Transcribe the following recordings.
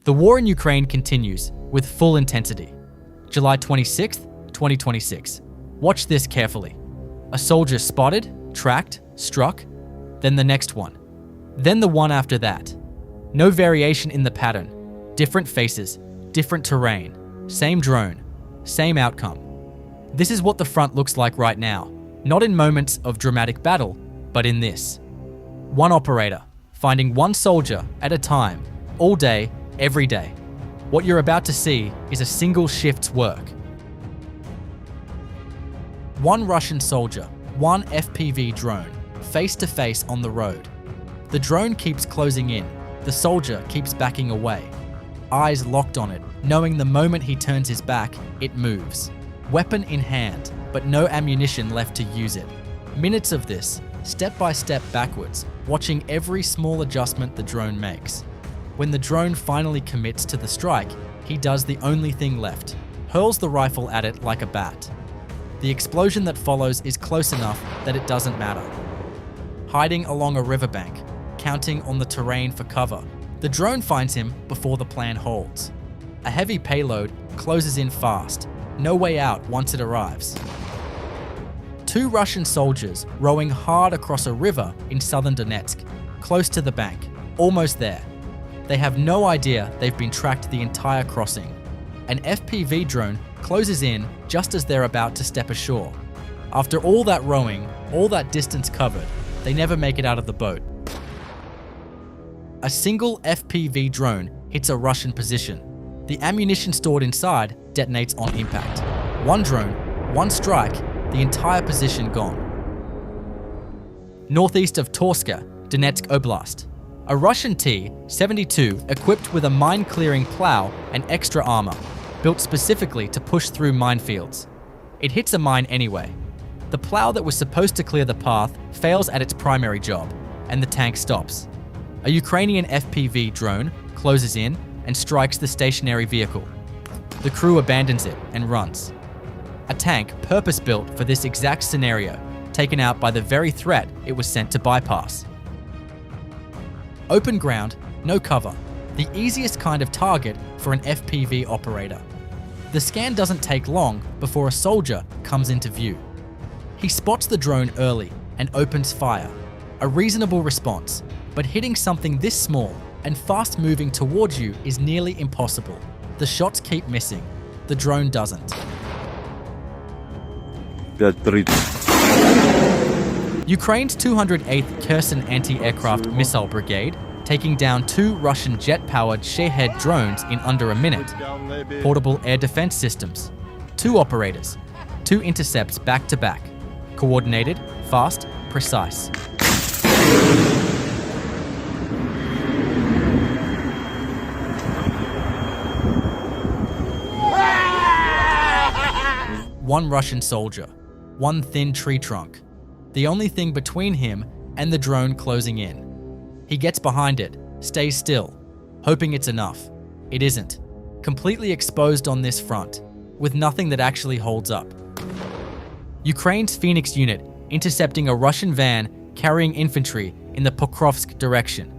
The war in Ukraine continues with full intensity. July 26th, 2026. Watch this carefully. A soldier spotted, tracked, struck, then the next one. Then the one after that. No variation in the pattern. Different faces, different terrain, same drone, same outcome. This is what the front looks like right now, not in moments of dramatic battle, but in this. One operator, finding one soldier at a time, all day, every day. What you're about to see is a single shift's work. One Russian soldier, one FPV drone, face to face on the road. The drone keeps closing in, the soldier keeps backing away. Eyes locked on it, knowing the moment he turns his back, it moves. Weapon in hand, but no ammunition left to use it. Minutes of this, step by step backwards, watching every small adjustment the drone makes. When the drone finally commits to the strike, he does the only thing left, hurls the rifle at it like a bat. The explosion that follows is close enough that it doesn't matter. Hiding along a riverbank, counting on the terrain for cover, the drone finds him before the plan holds. A heavy payload closes in fast, no way out once it arrives. Two Russian soldiers rowing hard across a river in southern Donetsk, close to the bank, almost there. They have no idea they've been tracked the entire crossing. An FPV drone closes in just as they're about to step ashore. After all that rowing, all that distance covered, they never make it out of the boat. A single FPV drone hits a Russian position. The ammunition stored inside detonates on impact. One drone, one strike, the entire position gone. Northeast of Torska, Donetsk Oblast. A Russian T-72 equipped with a mine-clearing plow and extra armor, built specifically to push through minefields. It hits a mine anyway. The plow that was supposed to clear the path fails at its primary job, and the tank stops. A Ukrainian FPV drone closes in and strikes the stationary vehicle. The crew abandons it and runs. A tank purpose-built for this exact scenario, taken out by the very threat it was sent to bypass. Open ground, no cover. The easiest kind of target for an FPV operator. The scan doesn't take long before a soldier comes into view. He spots the drone early and opens fire. A reasonable response, but hitting something this small and fast moving towards you is nearly impossible. The shots keep missing. The drone doesn't. Ukraine's 208th Kherson anti-aircraft missile brigade taking down two Russian jet-powered Shahed drones in under a minute. Portable air defense systems. Two operators. Two intercepts back-to-back. Coordinated, fast, precise. One Russian soldier. One thin tree trunk. The only thing between him and the drone closing in. He gets behind it, stays still, hoping it's enough. It isn't. Completely exposed on this front, with nothing that actually holds up. Ukraine's Phoenix unit intercepting a Russian van carrying infantry in the Pokrovsk direction.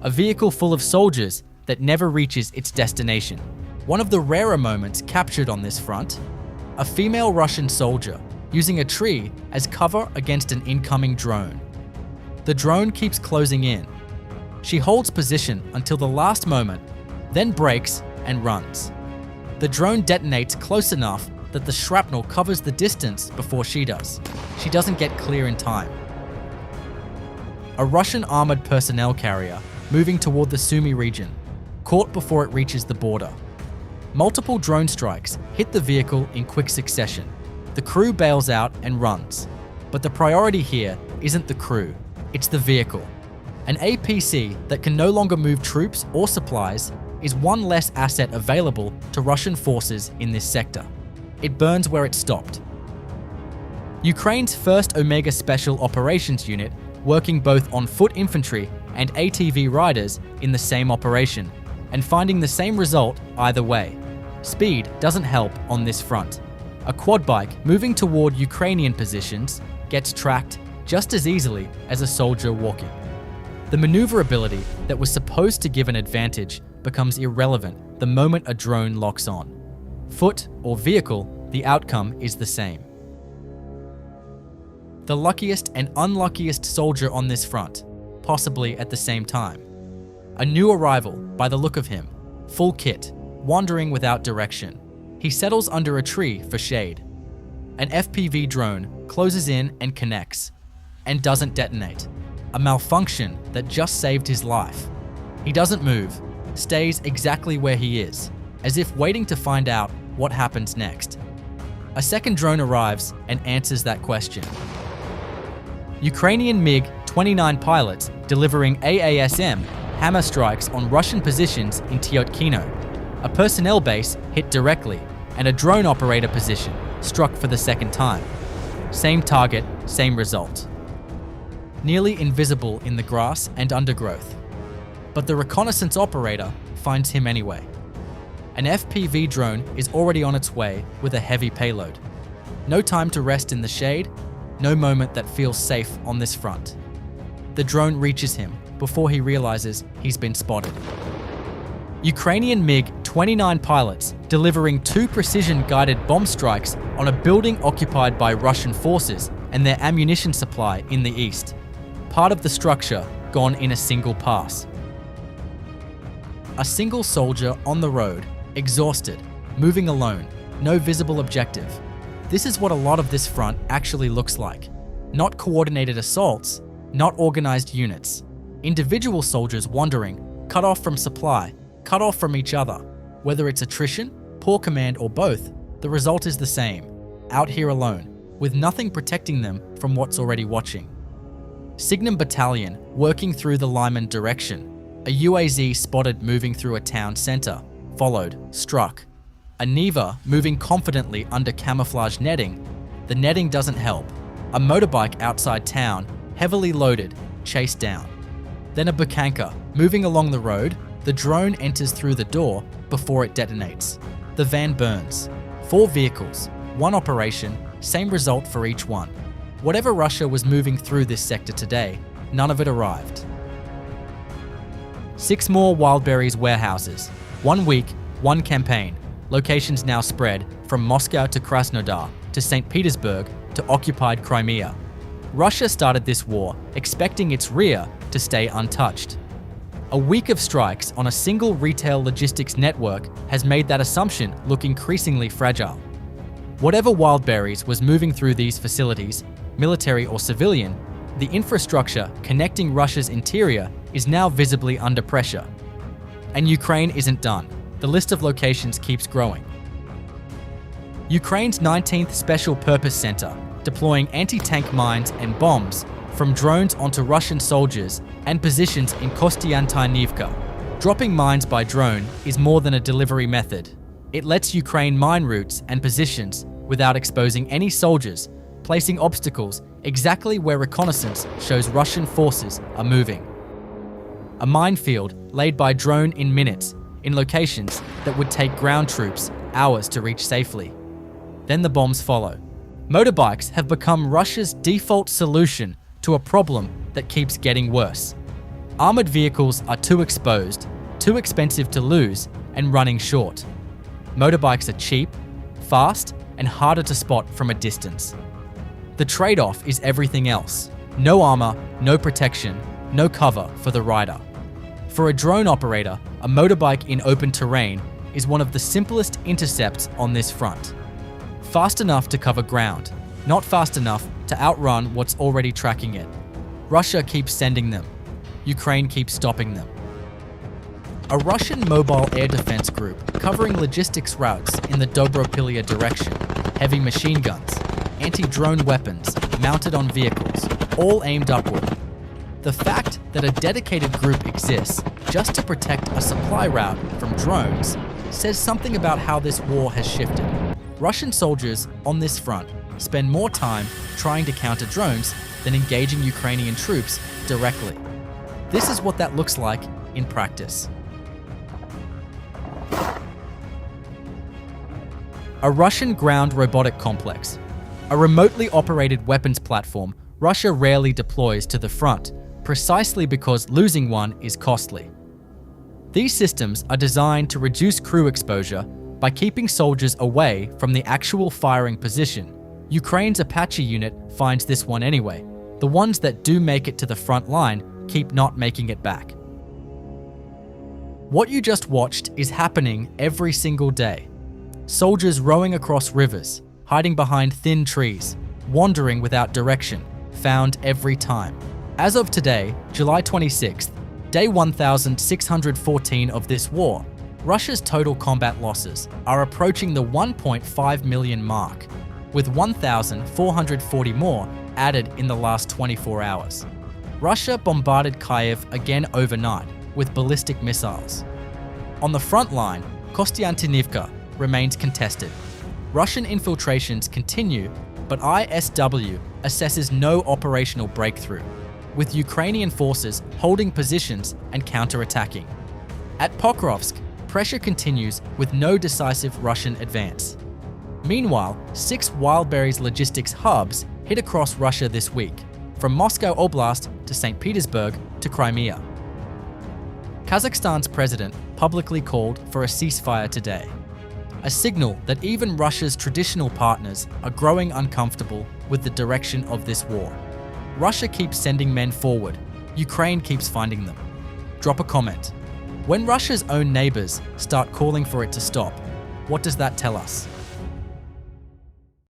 A vehicle full of soldiers that never reaches its destination. One of the rarer moments captured on this front. A female Russian soldier using a tree as cover against an incoming drone. The drone keeps closing in. She holds position until the last moment, then brakes and runs. The drone detonates close enough that the shrapnel covers the distance before she does. She doesn't get clear in time. A Russian armored personnel carrier moving toward the Sumy region, caught before it reaches the border. Multiple drone strikes hit the vehicle in quick succession. The crew bails out and runs. But the priority here isn't the crew, it's the vehicle. An APC that can no longer move troops or supplies is one less asset available to Russian forces in this sector. It burns where it stopped. Ukraine's 1st Omega Special Operations Unit working both on foot infantry and ATV riders in the same operation, and finding the same result either way. Speed doesn't help on this front. A quad bike moving toward Ukrainian positions gets tracked just as easily as a soldier walking. The maneuverability that was supposed to give an advantage becomes irrelevant the moment a drone locks on. Foot or vehicle, the outcome is the same. The luckiest and unluckiest soldier on this front, possibly at the same time. A new arrival, by the look of him, full kit, wandering without direction. He settles under a tree for shade. An FPV drone closes in and connects, and doesn't detonate. A malfunction that just saved his life. He doesn't move, stays exactly where he is, as if waiting to find out what happens next. A second drone arrives and answers that question. Ukrainian MiG-29 pilots delivering AASM hammer strikes on Russian positions in Tyotkino. A personnel base hit directly, and a drone operator position struck for the second time. Same target, same result. Nearly invisible in the grass and undergrowth. But the reconnaissance operator finds him anyway. An FPV drone is already on its way with a heavy payload. No time to rest in the shade, no moment that feels safe on this front. The drone reaches him before he realizes he's been spotted. Ukrainian MiG-29 pilots delivering 2 precision-guided bomb strikes on a building occupied by Russian forces and their ammunition supply in the east. Part of the structure gone in a single pass. A single soldier on the road, exhausted, moving alone, no visible objective. This is what a lot of this front actually looks like. Not coordinated assaults, not organized units. Individual soldiers wandering, cut off from supply, cut off from each other. Whether it's attrition, poor command, or both, the result is the same. Out here alone, with nothing protecting them from what's already watching. Signum Battalion working through the Lyman direction. A UAZ spotted moving through a town center, followed, struck. A Neva moving confidently under camouflage netting. The netting doesn't help. A motorbike outside town, heavily loaded, chased down. Then a Bukanka moving along the road. The drone enters through the door before it detonates. The van burns. 4 vehicles, 1 operation, same result for each one. Whatever Russia was moving through this sector today, none of it arrived. 6 more Wildberries warehouses. 1 week, 1 campaign. Locations now spread from Moscow to Krasnodar to St. Petersburg to occupied Crimea. Russia started this war expecting its rear to stay untouched. A week of strikes on a single retail logistics network has made that assumption look increasingly fragile. Whatever Wildberries was moving through these facilities, military or civilian, the infrastructure connecting Russia's interior is now visibly under pressure. And Ukraine isn't done. The list of locations keeps growing. Ukraine's 19th Special Purpose Center, deploying anti-tank mines and bombs from drones onto Russian soldiers and positions in Kostiantynivka. Dropping mines by drone is more than a delivery method. It lets Ukraine mine routes and positions without exposing any soldiers, placing obstacles exactly where reconnaissance shows Russian forces are moving. A minefield laid by drone in minutes, in locations that would take ground troops hours to reach safely. Then the bombs follow. Motorbikes have become Russia's default solution to a problem that keeps getting worse. Armored vehicles are too exposed, too expensive to lose, and running short. Motorbikes are cheap, fast, and harder to spot from a distance. The trade-off is everything else. No armor, no protection, no cover for the rider. For a drone operator, a motorbike in open terrain is one of the simplest intercepts on this front. Fast enough to cover ground, not fast enough to outrun what's already tracking it. Russia keeps sending them. Ukraine keeps stopping them. A Russian mobile air defense group covering logistics routes in the Dobropilya direction, heavy machine guns, anti-drone weapons mounted on vehicles, all aimed upward. The fact that a dedicated group exists just to protect a supply route from drones says something about how this war has shifted. Russian soldiers on this front spend more time trying to counter drones than engaging Ukrainian troops directly. This is what that looks like in practice. A Russian ground robotic complex, a remotely operated weapons platform Russia rarely deploys to the front, precisely because losing one is costly. These systems are designed to reduce crew exposure by keeping soldiers away from the actual firing position. Ukraine's Apache unit finds this one anyway. The ones that do make it to the front line keep not making it back. What you just watched is happening every single day. Soldiers rowing across rivers, hiding behind thin trees, wandering without direction, found every time. As of today, July 26th, day 1614 of this war, Russia's total combat losses are approaching the 1.5 million mark, with 1,440 more added in the last 24 hours. Russia bombarded Kiev again overnight with ballistic missiles. On the front line, Kostiantynivka remains contested. Russian infiltrations continue, but ISW assesses no operational breakthrough, with Ukrainian forces holding positions and counterattacking. At Pokrovsk, pressure continues with no decisive Russian advance. Meanwhile, 6 Wildberries logistics hubs hit across Russia this week, from Moscow Oblast to St. Petersburg to Crimea. Kazakhstan's president publicly called for a ceasefire today, a signal that even Russia's traditional partners are growing uncomfortable with the direction of this war. Russia keeps sending men forward, Ukraine keeps finding them. Drop a comment. When Russia's own neighbors start calling for it to stop, what does that tell us?